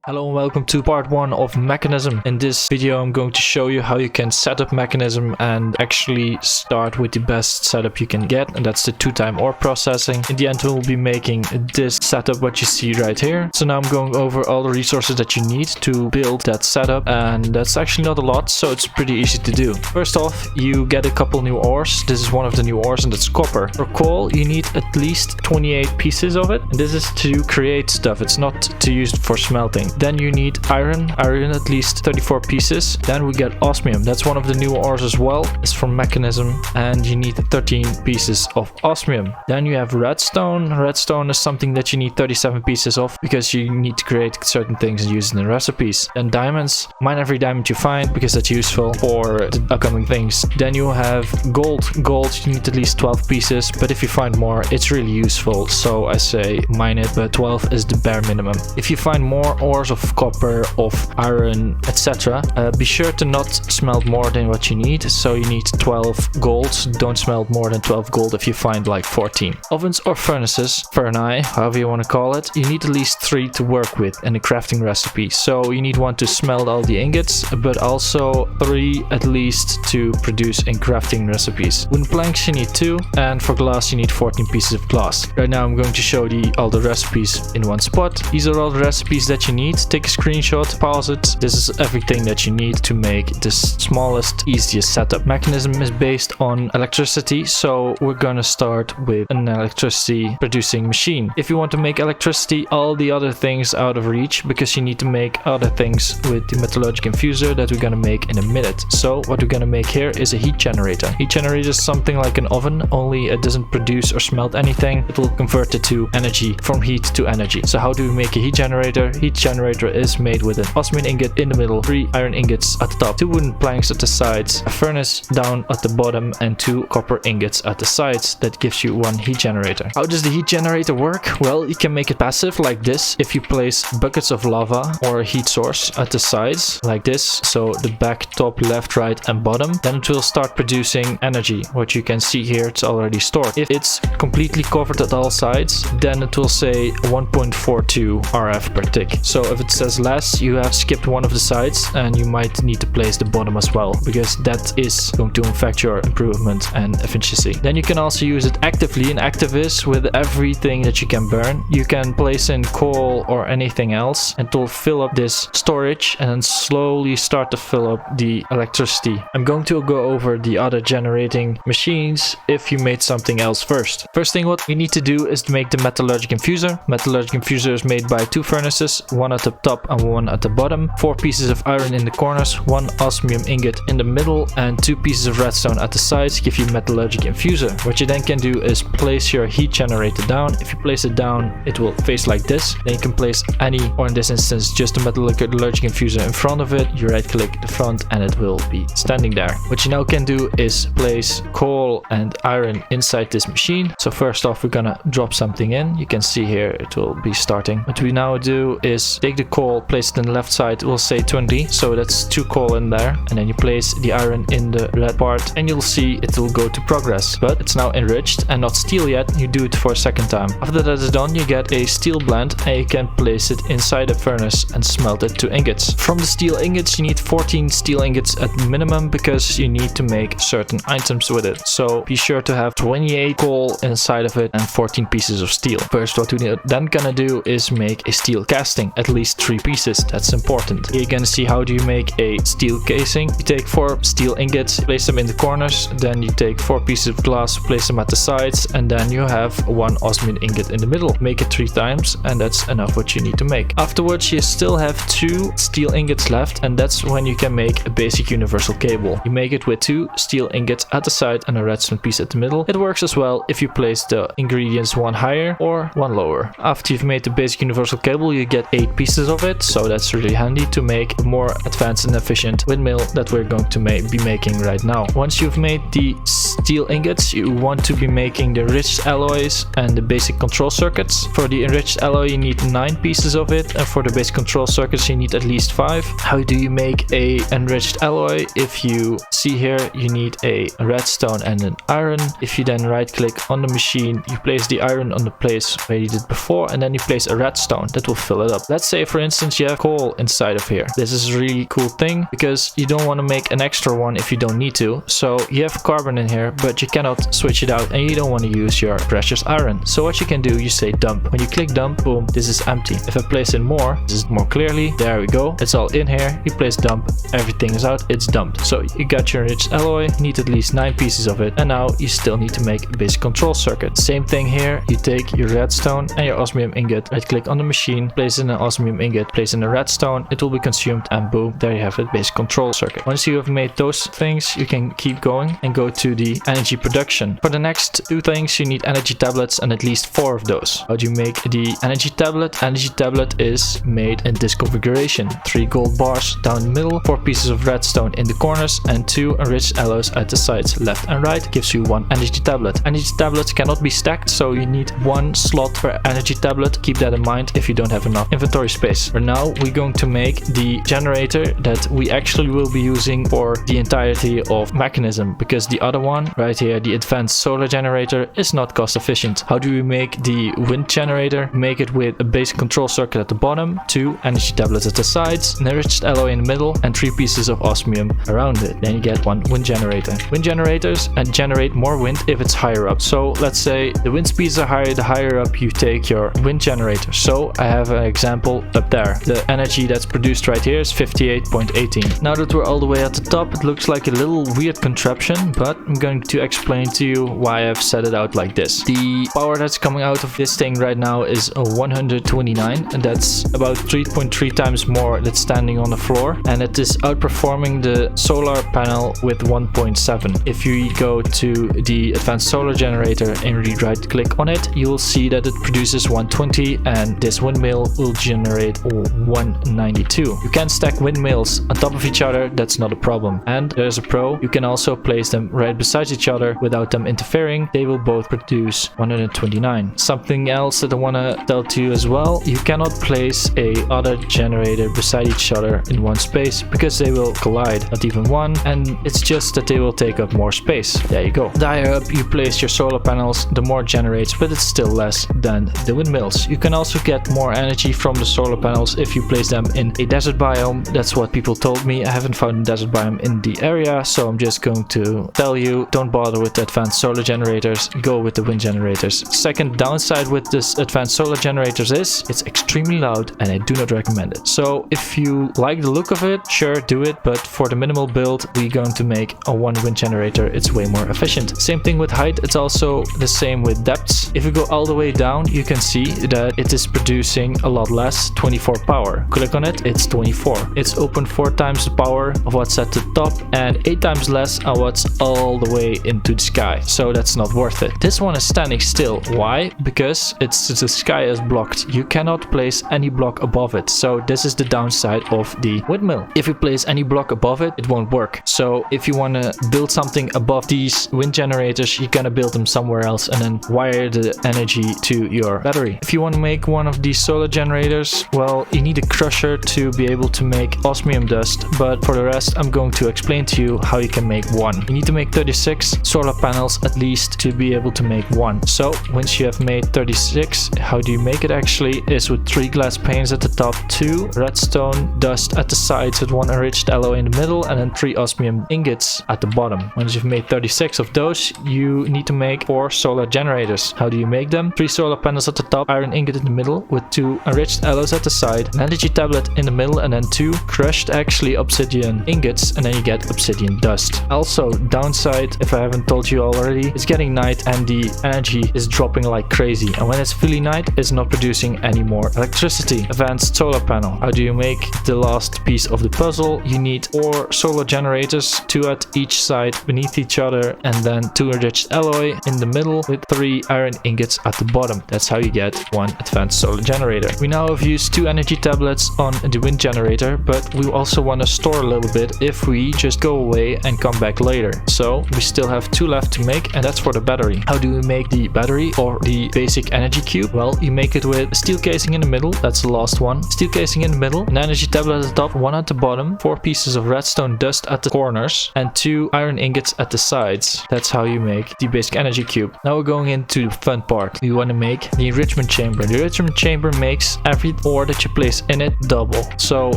Hello and welcome to part 1 of MEKANISM. In this video I'm going to show you how you can set up MEKANISM and actually start with the best setup you can get, and that's the 2-time ore processing. In the end we'll be making this setup what you see right here. So now I'm going over all the resources that you need to build that setup, and that's actually not a lot, so it's pretty easy to do. First off, you get a couple new ores. This is one of the new ores, and that's copper. For coal you need at least 28 pieces of it, and this is to create stuff, it's not to use for smelting. Then you need iron at least 34 pieces. Then we get osmium, that's one of the new ores as well, it's from MEKANISM, and you need 13 pieces of osmium. Then you have redstone. Redstone is something that you need 37 pieces of because you need to create certain things and use it in recipes. Then diamonds, mine every diamond you find because that's useful for the upcoming things. Then you have gold. You need at least 12 pieces, but if you find more it's really useful, so I say mine it, but 12 is the bare minimum. If you find more ores of copper, of iron, etc., be sure to not smelt more than what you need. So you need 12 golds. Don't smelt more than 12 gold if you find like 14. Ovens or furnaces, furnace, however you want to call it, you need at least 3 to work with in a crafting recipe. So you need 1 to smelt all the ingots, but also 3 at least to produce in crafting recipes. Wooden planks you need 2, and for glass you need 14 pieces of glass. Right now I'm going to show all the recipes in one spot. These are all the recipes that you need. Take a screenshot, pause it. This is everything that you need to make the smallest, easiest setup. MEKANISM is based on electricity, so we're gonna start with an electricity producing machine. If you want to make electricity, all the other things out of reach, because you need to make other things with the metallurgic infuser that we're gonna make in a minute. So what we're gonna make here is a heat generator. Heat generator is something like an oven, only it doesn't produce or smelt anything. It will convert it to energy, from heat to energy. So how do we make a heat generator? Heat generator is made with an osmium ingot in the middle, 3 iron ingots at the top, 2 wooden planks at the sides, a furnace down at the bottom, and 2 copper ingots at the sides. That gives you 1 heat generator. How does the heat generator work? Well, you can make it passive like this if you place buckets of lava or a heat source at the sides like this, so the back, top, left, right and bottom. Then it will start producing energy. What you can see here, it's already stored. If it's completely covered at all sides, then it will say 1.42 RF per tick. So if it says less, you have skipped one of the sides, and you might need to place the bottom as well, because that is going to affect your improvement and efficiency. Then you can also use it actively, and active is with everything that you can burn. You can place in coal or anything else, and it will fill up this storage and then slowly start to fill up the electricity. I'm going to go over the other generating machines if you made something else first. First thing what we need to do is to make the metallurgic infuser. Metallurgic infuser is made by 2 furnaces, 1 at the top and 1 at the bottom, 4 pieces of iron in the corners, 1 osmium ingot in the middle, and 2 pieces of redstone at the sides give you metallurgic infuser. What you then can do is place your heat generator down. If you place it down, it will face like this. Then you can place any, or in this instance just a metallurgic infuser in front of it. You right click the front and it will be standing there. What you now can do is place coal and iron inside this machine. So first off we're gonna drop something in. You can see here it will be starting. What we now do is take the coal, place it in the left side, we'll say 20, so that's 2 coal in there, and then you place the iron in the red part and you'll see it will go to progress, but it's now enriched and not steel yet. You do it for a second time. After that is done, you get a steel blend and you can place it inside a furnace and smelt it to ingots. From the steel ingots you need 14 steel ingots at minimum, because you need to make certain items with it, so be sure to have 28 coal inside of it and 14 pieces of steel. First what we're then gonna do is make a steel casting, at least 3 pieces. That's important. Here you're gonna see how do you make a steel casing. You take 4 steel ingots, place them in the corners, then you take 4 pieces of glass, place them at the sides, and then you have 1 osmium ingot in the middle. Make it 3 times and that's enough what you need to make. Afterwards you still have 2 steel ingots left, and that's when you can make a basic universal cable. You make it with 2 steel ingots at the side and a redstone piece at the middle. It works as well if you place the ingredients 1 higher or 1 lower. After you've made the basic universal cable you get 8 pieces of it, so that's really handy to make a more advanced and efficient windmill that we're going to be making right now. Once you've made the steel ingots, you want to be making the enriched alloys and the basic control circuits. For the enriched alloy you need 9 pieces of it, and for the basic control circuits you need at least 5. How do you make a enriched alloy? If you see here, you need a redstone and an iron. If you then right click on the machine, you place the iron on the place where you did before, and then you place a redstone that will fill it up. Let's say for instance you have coal inside of here. This is a really cool thing because you don't want to make an extra one if you don't need to. So you have carbon in here, but you cannot switch it out and you don't want to use your precious iron. So what you can do, you say dump. When you click dump, boom, this is empty. If I place in more, this is more clearly, there we go. It's all in here. You place dump, everything is out, it's dumped. So you got your enriched alloy, you need at least 9 pieces of it, and now you still need to make a basic control circuit. Same thing here, you take your redstone and your osmium ingot, right click on the machine, place in an osmium ingot, place in a redstone, it will be consumed, and boom, there you have it, basic control circuit. Once you have made those things, you can keep going and go to the energy production. For the next 2 things, you need energy tablets and at least 4 of those. How do you make the energy tablet? Energy tablet is made in this configuration: 3 gold bars down the middle, 4 pieces of redstone in the corners, and 2 enriched alloys at the sides. Left and right gives you 1 energy tablet. Energy tablets cannot be stacked, so you need 1 slot per energy tablet. Keep that in mind if you don't have enough inventory space. For now, we're going to make the generator that we actually will be using for the entirety of MEKANISM, because the other one right here, the advanced solar generator, is not cost efficient. How do we make the wind generator? Make it with a basic control circuit at the bottom, 2 energy tablets at the sides, an enriched alloy in the middle, and 3 pieces of osmium around it. Then you get 1 wind generator. Wind generators generate more wind if it's higher up. So let's say the wind speeds are higher, the higher up you take your wind generator. So I have an example up there. The energy that's produced right here is 58.18. Now that we're all the way at the top, it looks like a little weird contraption, but I'm going to explain to you why I've set it out like this. The power that's coming out of this thing right now is 129, and that's about 3.3 times more that's standing on the floor, and it is outperforming the solar panel with 1.7. If you go to the advanced solar generator and you right click on it, you'll see that it produces 120, and this windmill will generate 192. You can stack windmills on top of each other, that's not a problem. And there's a pro, you can also place them right beside each other without them interfering. They will both produce 129. Something else that I want to tell to you as well, you cannot place a other generator beside each other in one space because they will collide, not even one, and it's just that they will take up more space. There you go. The higher up you place your solar panels, the more it generates, but it's still less than the windmills. You can also get more energy from the solar panels if you place them in a desert biome. That's what people told me. I haven't found a desert biome in the area, so I'm just going to tell you, don't bother with the advanced solar generators, go with the wind generators. Second downside with this advanced solar generators is it's extremely loud, and I do not recommend it. So if you like the look of it, sure, do it, but for the minimal build, we're going to make a 1 wind generator. It's way more efficient. Same thing with height, it's also the same with depths. If you go all the way down, you can see that it is producing a lot less, 24 power. Click on it, it's 24. It's open 4 times the power of what's at the top and 8 times less on what's all the way into the sky. So that's not worth it. This one is standing still. Why? Because the sky is blocked. You cannot place any block above it. So this is the downside of the windmill. If you place any block above it, it won't work. So if you want to build something above these wind generators, you're gonna build them somewhere else and then wire the energy to your battery. If you want to make one of these solar generators, well, you need a crusher to be able to make osmium dust, but for the rest, I'm going to explain to you how you can make one. You need to make 36 solar panels at least to be able to make one. So once you have made 36, how do you make it actually is with 3 glass panes at the top, 2 redstone dust at the sides with 1 enriched alloy in the middle, and then 3 osmium ingots at the bottom. Once you've made 36 of those, you need to make 4 solar generators. How do you make them? 3 solar panels at the top, iron ingot in the middle with 2 enriched alloys at the side, an energy tablet in the middle, and then 2 crushed actually obsidian ingots, and then you get obsidian dust. Also, downside, if I haven't told you already, it's getting night and the energy is dropping like crazy, and when it's fully night, it's not producing any more electricity. Advanced solar panel. How do you make the last piece of the puzzle? You need 4 solar generators, 2 at each side beneath each other, and then 2 enriched alloy in the middle with 3 iron ingots at the bottom. That's how you get 1 advanced solar generator. We now have used 2 energy tablets on the wind generator, but we also want to store a little bit if we just go away and come back later. So we still have 2 left to make, and that's for the battery. How do we make the battery or the basic energy cube? Well, you make it with a steel casing in the middle, that's the last one. Steel casing in the middle, an energy tablet at the top, 1 at the bottom, 4 pieces of redstone dust at the corners, and 2 iron ingots at the sides. That's how you make the basic energy cube. Now we're going into the fun part. We want to make the enrichment chamber. The enrichment chamber makes every ore that you place in it double. So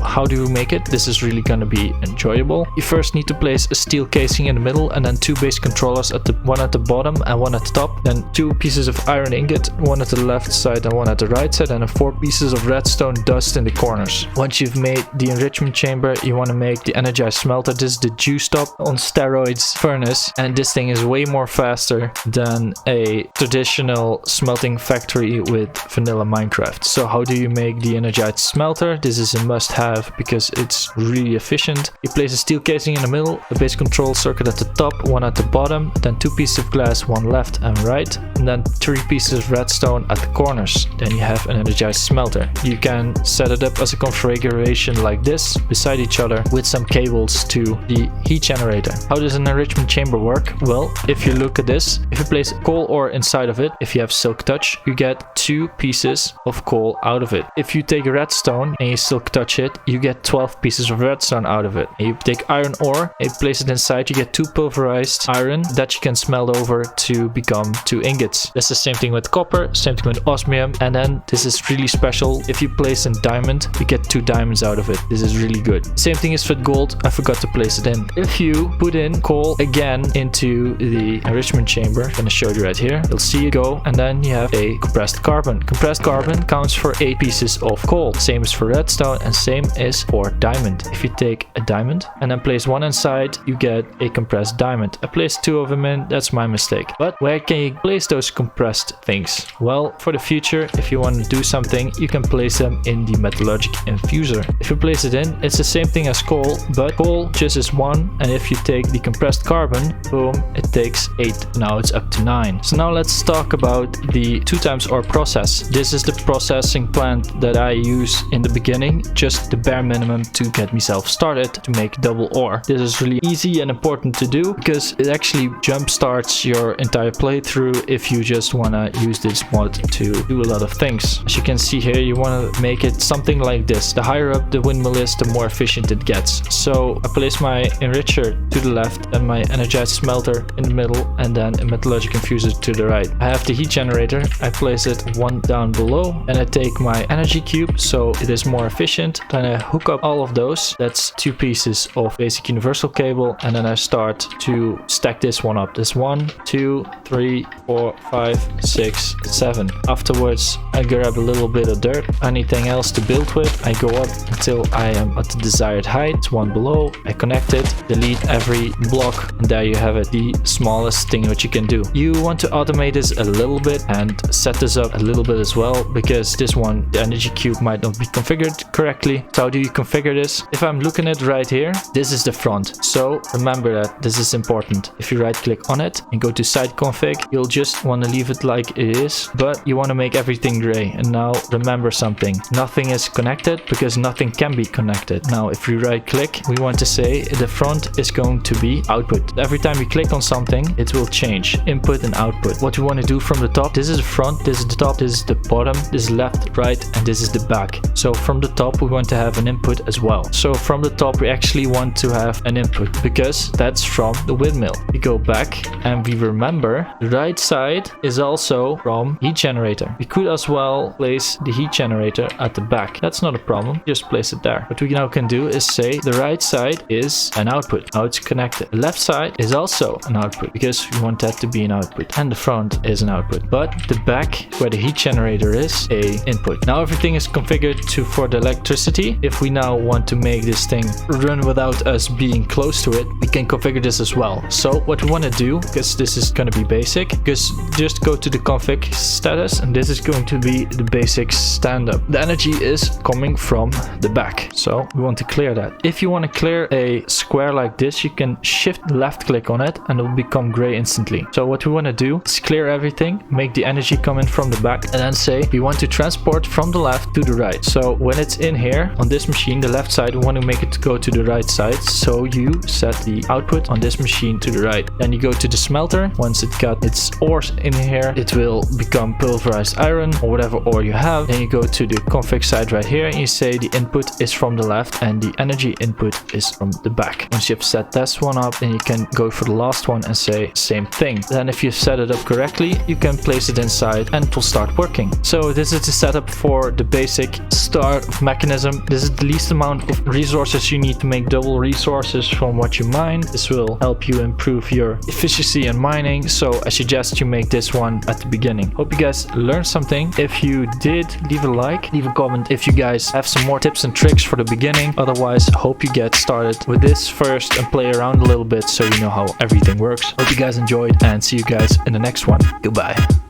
how do you make it? This is really gonna be enjoyable. You first need to place a steel casing in the middle, and then 2 base controllers, one at the bottom and one at the top. Then 2 pieces of iron ingot, one at the left side and one at the right side, and then 4 pieces of redstone dust in the corners. Once you've made the enrichment chamber, you want to make the energized smelter. This is the juice top on steroids furnace, and this thing is way more faster than a traditional smelting factory with vanilla Minecraft. So how do you make the energized smelter? This is a must-have because it's really efficient. You place a steel casing in the middle, a base control circuit at the top, one at the bottom, then 2 pieces of glass, one left and right, and then 3 pieces of redstone at the corners. Then you have an energized smelter. You can set it up as a configuration like this beside each other with some cables to the heat generator. How does an enrichment chamber work? Well, if you look at this, if you place coal ore inside of it, if you have silk touch, you get 2 pieces of coal out of it. If you take redstone and you silk touch it, you get 12 pieces of redstone out of it. And you take iron ore and you place it inside, you get 2 pulverized iron that you can smelt over to become 2 ingots. That's the same thing with copper, same thing with osmium, and then this is really special. If you place a diamond, you get 2 diamonds out of it. This is really good. Same thing is with gold. I forgot to place it in. If you put in coal again into the enrichment chamber, I'm gonna show you right here. You'll see it go, and then you have a compressed carbon. Compressed carbon counts for 8 pieces of coal. Same as for redstone and same is for diamond. If you take a diamond and then place one inside, you get a compressed diamond. I placed 2 of them in. That's my mistake. But where can you place those compressed things? Well, for the future, if you want to do something, you can place them in the metallurgic infuser. If you place it in, it's the same thing as coal, but coal just is 1, and if you take the compressed carbon, boom, it takes 8. Now it's up to 9. So now let's talk about the 2 times ore process. This is the processing plant that I use in the beginning, just the bare minimum to get myself started to make double ore. This is really easy and important to do because it actually jump starts your entire playthrough if you just want to use this mod to do a lot of things. As you can see here, you want to make it something like this. The higher up the windmill is, the more efficient it gets. So I place my enricher to the left, then my energized smelter in the middle, and then a metallurgic infuser to the right. I have the heat generator. I place it 1 down below, and I take my energy cube so it is more efficient. Then I hook up all of those. That's 2 pieces of basic universal cable, and then I start to stack this one up. This 1, 2, 3, 4, 5, 6, 7. Afterwards, I grab a little bit of dirt. Anything else to build with, I go up until I am at the desired height. It's 1 below. I connect it, delete every block, and there you have it. The smallest thing that you can do. You want to automate this a little bit and set this up a little bit as well, because this one, the energy cube, might not be configured correctly. So how do you configure this? If I'm looking at right here, this is the front. So remember that this is important. If you right click on it and go to site config, you'll just want to leave it like it is, but you want to make everything gray. And now remember something, nothing is connected because nothing can be connected. Now if we right click, we want to say the front is going to be output. Every time we click on something, it will change input and output. What we want to do from the top, this is the front, this is the top, this is the bottom, this is left, right, and this is the back. So from the top, we want to have an input as well. So from the top, we actually want to have an input because that's from the windmill. We go back and we remember the right side is also from heat generator. We could as well place the heat generator at the back. That's not a problem. Just place it there. What we now can do is say the right side is an output. Now it's connected. The left side is also an output because we want that to be an output, and the front is an output. But the back, where the heat generator is, a input. Now everything is configured for the electricity. If we now want to make this thing run without us being close to it, we can configure this as well. So what we want to do, because this is going to be basic, because just go to the config status, and this is going to be the basic stand-up. The energy is coming from the back, so we want to clear that. If you want to clear a square like this, you can shift left click on it and it will become gray instantly. So what we want to do is clear everything, make the energy come in from the back, and then say we want to transport from the left to the right. So when it's in here on this machine, the left side, we want to make it go to the right side. So you set the output on this machine to the right. Then you go to the smelter. Once it got its ores in here, it will become pulverized iron or whatever ore you have. Then you go to the config side right here and you say the input is from the left and the energy input is from the back. Once you've set this one up, then you can go for the last one and say same thing. Then if you've set it up correctly, you can place it inside and it will start working. So this is the setup for the basic start of Mechanism. This is the least amount of resources you need to make double resources from what you mine. This will help you improve your efficiency in mining, so I suggest you make this one at the beginning. Hope you guys learned something. If you did, leave a like, leave a comment if you guys have some more tips and tricks for the beginning. Otherwise, hope you get started with this first and play around a little bit so you know how everything works. Hope you guys enjoyed and see you guys in the next one. Goodbye.